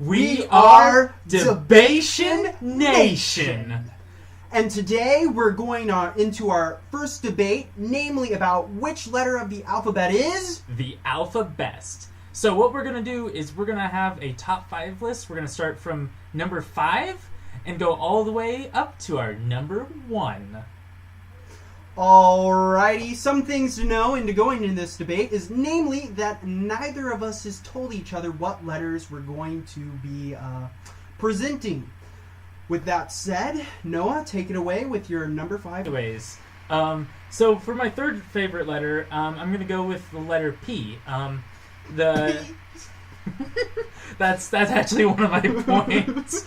We are Debation Nation. And today we're going into our first debate, namely about which letter of the alphabet is... the Alphabest. So what we're going to do is we're going to have a top 5 list. We're going to start from number 5 and go all the way up to our number 1. Alrighty, some things to know into going into this debate is namely that neither of us has told each other what letters we're going to be presenting. With that said, Noah, take it away with your number 5. Anyways, so for my third favorite letter, I'm going to go with the letter P. That's actually one of my points.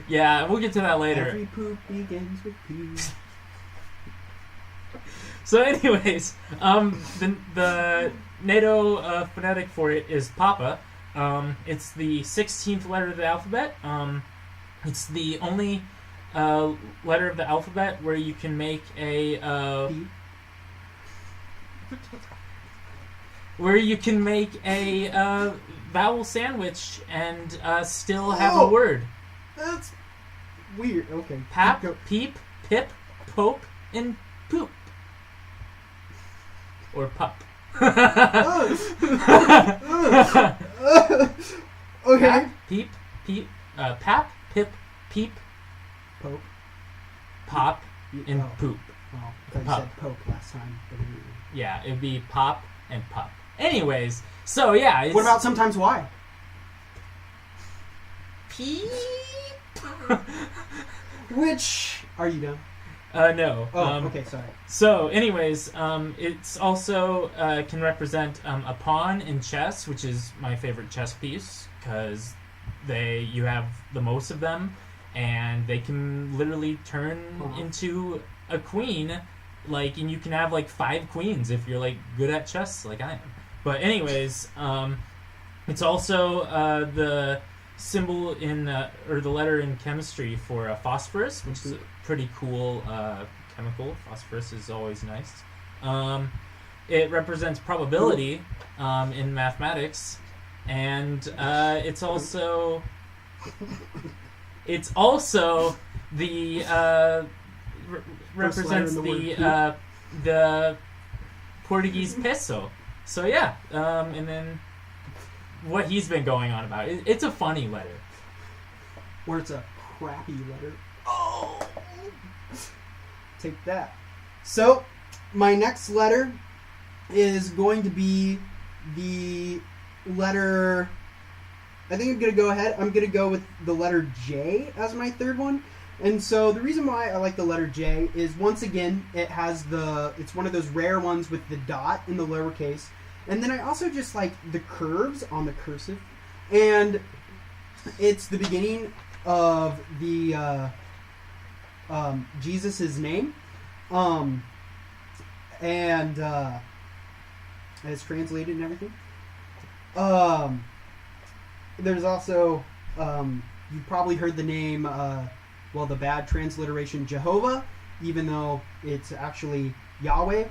Yeah, we'll get to that later. Every poop begins with P. So anyways, the NATO phonetic for it is Papa. It's the 16th letter of the alphabet. It's the only letter of the alphabet where you can make a vowel sandwich and still have a word. That's weird. Okay. Pap, peep, pip, pope, and poop. Or pup. Okay. Pap, peep, pap, pip, peep, Pope, pop, and poop. Well, I thought you said poke last time. Yeah, it'd be pop and pup. Anyways, so yeah. What about sometimes why? Peep. Which are you done? No. Okay, sorry. So, anyways, it's also can represent a pawn in chess, which is my favorite chess piece because you have the most of them, and they can literally turn into a queen, and you can have 5 queens if you're good at chess, like I am. But anyways, it's also the symbol or the letter in chemistry for phosphorus, which is a pretty cool chemical. Phosphorus is always nice. It represents probability in mathematics, and it's also the represents the Portuguese peso. So yeah, and then what he's been going on about. It's a funny letter. Or it's a crappy letter. Oh! Take that. So, my next letter is going to be the letter... I think I'm going to go ahead. I'm going to go with the letter J as my third one. And so, the reason why I like the letter J is, once again, it's one of those rare ones with the dot in the lowercase. And then I also just like the curves on the cursive. And it's the beginning of the Jesus' name. And it's translated and everything. There's also, you've probably heard the name, the bad transliteration Jehovah, even though it's actually Yahweh.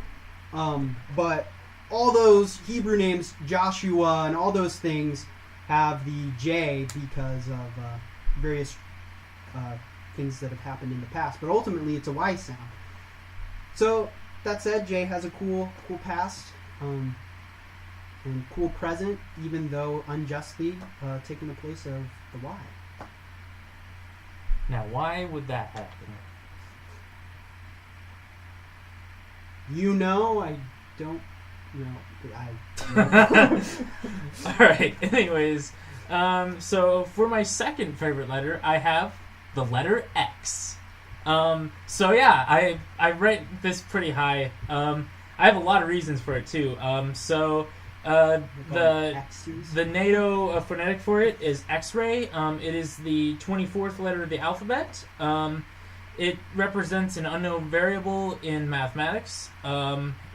But all those Hebrew names, Joshua and all those things, have the J because of various things that have happened in the past. But ultimately, it's a Y sound. So, that said, J has a cool past and cool present, even though unjustly taking the place of the Y. Now, why would that happen? You know, I don't... Alright, anyways, so for my second favorite letter, I have the letter X. So yeah, I rate this pretty high. I have a lot of reasons for it too. The NATO phonetic for it is X-ray. It is the 24th letter of the alphabet. It represents an unknown variable in mathematics.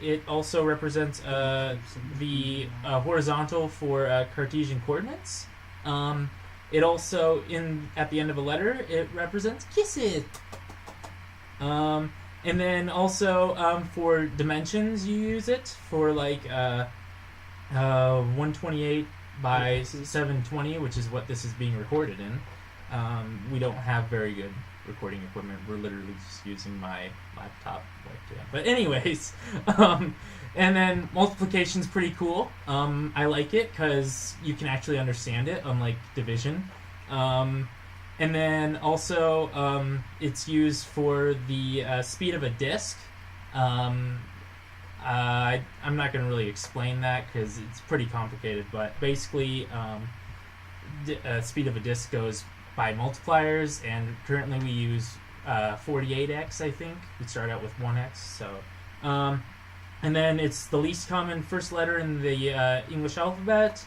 It also represents the horizontal for Cartesian coordinates. It also, at the end of a letter, it represents kisses. And then also for dimensions, you use it for 128 by 720, which is what this is being recorded in. We don't have very good recording equipment. We're literally just using my laptop webcam. But anyways, and then multiplication's pretty cool. I like it because you can actually understand it, unlike division. And then also it's used for the speed of a disk. I'm not going to really explain that because it's pretty complicated, but basically speed of a disk goes by multipliers, and currently we use 48x, I think. We start out with 1x, so... and then it's the least common first letter in the English alphabet.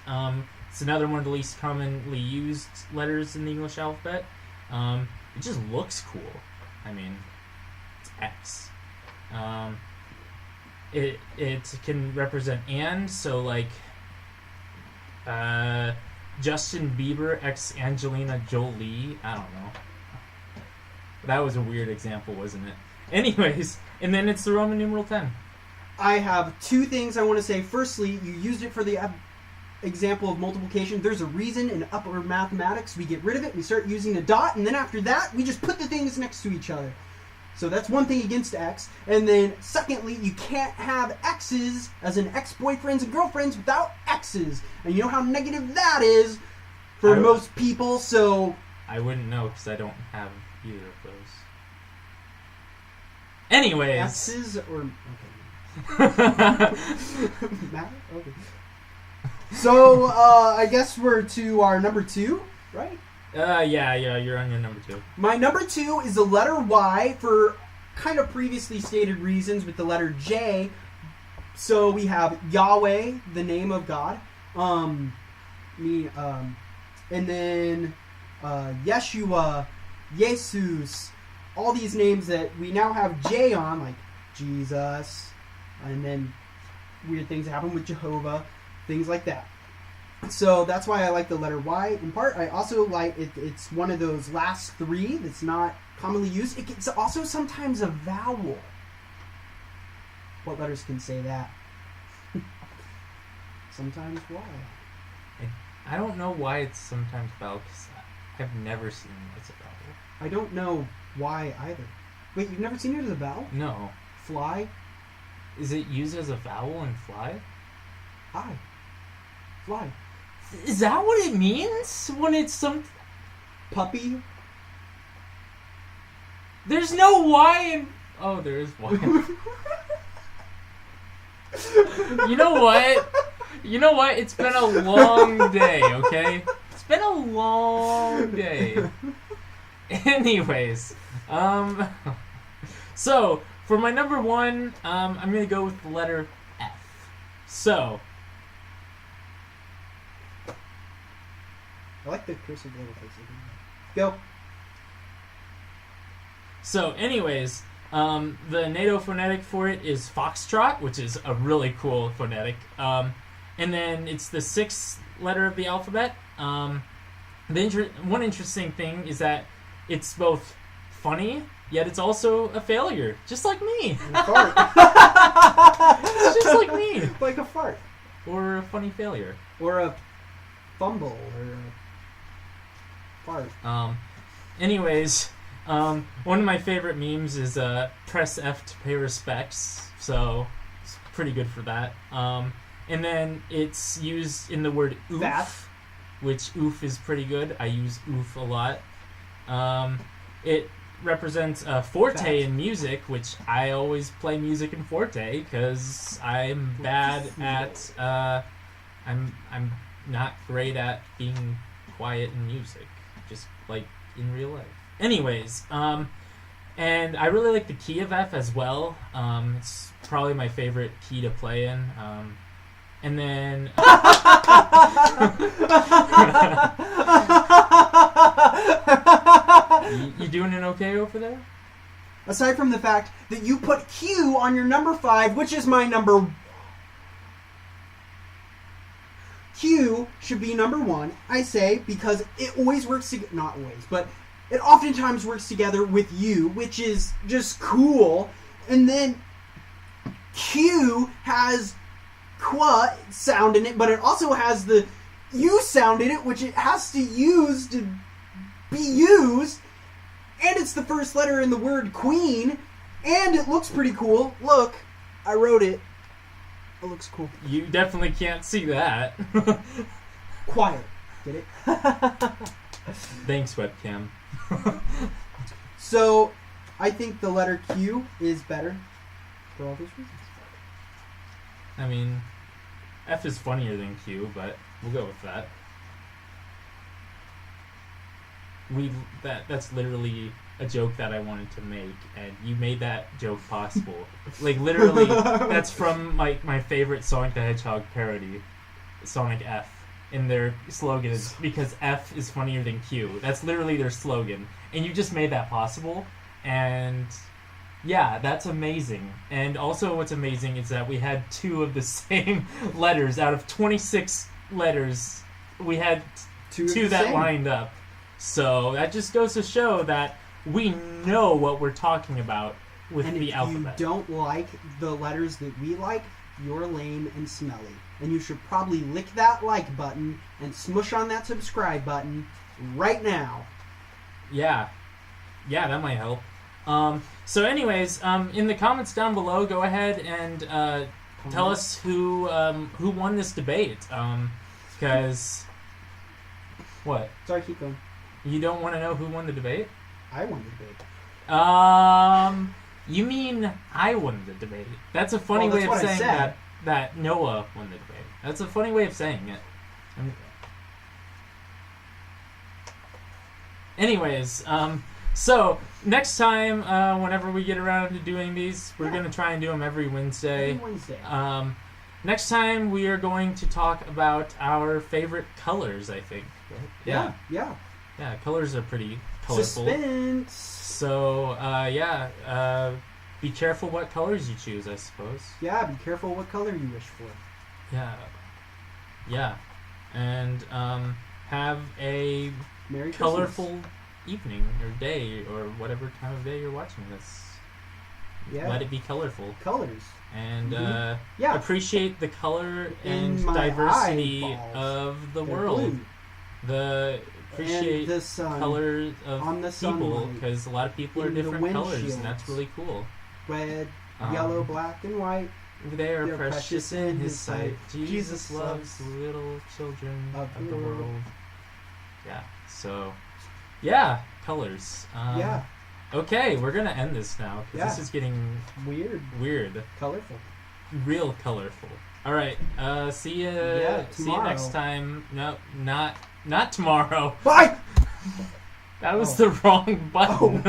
It's another one of the least commonly used letters in the English alphabet. It just looks cool. I mean, it's X. It can represent and, so like Justin Bieber x Angelina Jolie. I don't know. That was a weird example, wasn't it? Anyways, and then it's the Roman numeral 10. I have two things I want to say. Firstly, you used it for the example of multiplication. There's a reason in upper mathematics we get rid of it. We start using a dot, and then after that, we just put the things next to each other. So that's one thing against X. And then secondly, you can't have X's as in ex-boyfriends and girlfriends without X's. And you know how negative that is for most people, so... I wouldn't know because I don't have either of those. Anyways. X's or... Okay. Okay. So, I guess we're to our number 2, right? Yeah, you're on your number 2. My number 2 is the letter Y for kind of previously stated reasons with the letter J. So we have Yahweh, the name of God. And then Yeshua, Jesus, all these names that we now have J on, like Jesus, and then weird things happen with Jehovah, things like that. So that's why I like the letter Y. In part, I also like it. It's one of those last 3 that's not commonly used. It's also sometimes a vowel. What letters can say that? Sometimes Y. I don't know why it's sometimes vowel, because I've never seen it as a vowel. I don't know why either. Wait, you've never seen it as a vowel? No. Fly? Is it used as a vowel in fly? I. Fly. Is that what it means when it's some... Puppy? There's no Y in... Oh, there is Y. You know what? It's been a long day, okay? It's been a long day. Anyways, so for my number 1, I'm gonna go with the letter F. So, I like the cursive little things. Go. So, anyways, the NATO phonetic for it is foxtrot, which is a really cool phonetic. And then it's the 6th letter of the alphabet. One interesting thing is that it's both funny, yet it's also a failure, just like me. A fart. It's just like me. Like a fart. Or a funny failure. Or a fumble. Or a fart. Anyways, one of my favorite memes is press F to pay respects, so it's pretty good for that. And then it's used in the word oof, That. which oof is pretty good. I use oof a lot. It represents forte in music, which I always play music in forte because I'm bad at. I'm not great at being quiet in music, just like in real life. Anyways, and I really like the key of F as well. It's probably my favorite key to play in. And then you doing it okay over there? Aside from the fact that you put Q on your number 5, which is my number... Q should be number 1, I say, because it always works together. Not always, but it oftentimes works together with U, which is just cool. And then Q has qua sound in it, but it also has the you sounded it, which it has to use to be used, and it's the first letter in the word queen, and it looks pretty cool. Look, I wrote it. It looks cool. You definitely can't see that. Quiet. Get it? Thanks, webcam. So, I think the letter Q is better for all those reasons. I mean, F is funnier than Q, but we'll go with that. That's literally a joke that I wanted to make, and you made that joke possible. Like, literally, that's from my favorite Sonic the Hedgehog parody, Sonic F. In their slogan is because F is funnier than Q. That's literally their slogan. And you just made that possible. And yeah, that's amazing. And also what's amazing is that we had 2 of the same letters. Out of 26 letters, we had two that lined up. So that just goes to show that we know what we're talking about with the alphabet. If you don't like the letters that we like, you're lame and smelly. And you should probably lick that like button and smush on that subscribe button right now. Yeah, that might help. So anyways, in the comments down below, go ahead and tell us who won this debate. Because what? Sorry, keep going. You don't want to know who won the debate? I won the debate. You mean I won the debate? That's a funny way of saying that Noah won the debate. That's a funny way of saying it. Anyways, so next time, whenever we get around to doing these, we're going to try and do them every Wednesday. Next time we are going to talk about our favorite colors, I think. Right? Yeah. Yeah, colors are pretty colorful. Suspense. So, be careful what colors you choose, I suppose. Yeah, be careful what color you wish for. Yeah. And have a Merry colorful Christmas. Evening or day or whatever time of day you're watching this. Yeah. Let it be colorful. Colors. And yeah. Appreciate the color and In my diversity eyeballs, of the they're world. blue. Appreciate the sun color of on the people, sunlight, because a lot of people are in the different colors, windshields. and that's really cool. Red, yellow, black, and white. They are precious in His sight. Jesus loves loves little children of the the world. world. Yeah. So, yeah, colors. Yeah. Okay, we're gonna end this now because Yeah. this is getting weird, Colorful. real colorful. All right. See you. See you next time. No, not tomorrow. Bye. That was the wrong button.